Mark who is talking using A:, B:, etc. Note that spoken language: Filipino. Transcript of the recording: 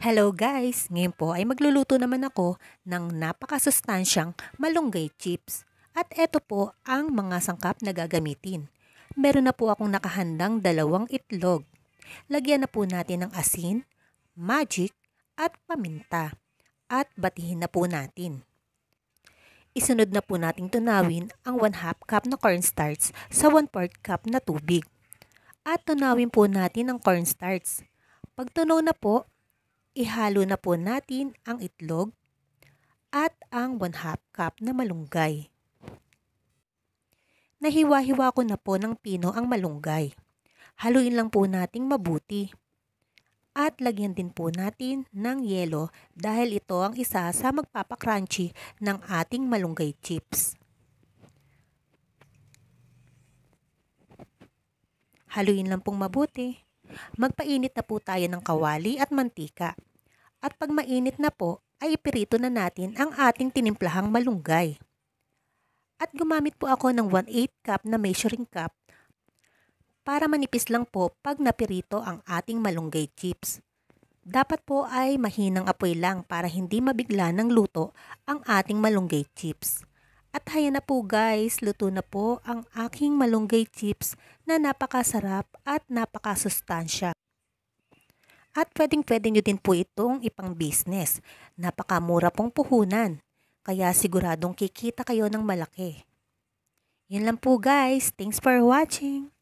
A: Hello guys! Ngayon po ay magluluto naman ako ng napakasustansyang malunggay chips. At eto po ang mga sangkap na gagamitin. Meron na po akong nakahandang 2 itlog. Lagyan na po natin ng asin, magic at paminta. At batihin na po natin. Isunod na po nating tunawin ang 1/2 cup na cornstarch sa 1/4 cup na tubig. At tunawin po natin ang cornstarch. Pag tunaw na po, ihalo na po natin ang itlog at ang 1/2 cup na malunggay. Nahiwa-hiwa ko na po ng pino ang malunggay. Haluin lang po nating mabuti. At lagyan din po natin ng yelo dahil ito ang isa sa magpapakrunchy ng ating malunggay chips. Haluin lang pong mabuti. Magpainit na po tayo ng kawali at mantika. At pag mainit na po, ay ipirito na natin ang ating tinimplahang malunggay. At gumamit po ako ng 1/8 cup na measuring cup para manipis lang po pag napirito ang ating malunggay chips. Dapat po ay mahinang apoy lang para hindi mabigla ng luto ang ating malunggay chips. At hayan na po guys, luto na po ang aking malunggay chips na napakasarap at napakasustansya. At pwedeng-pwede nyo din po itong ipang business. Napakamura pong puhunan. Kaya siguradong kikita kayo ng malaki. Yun lang po guys. Thanks for watching.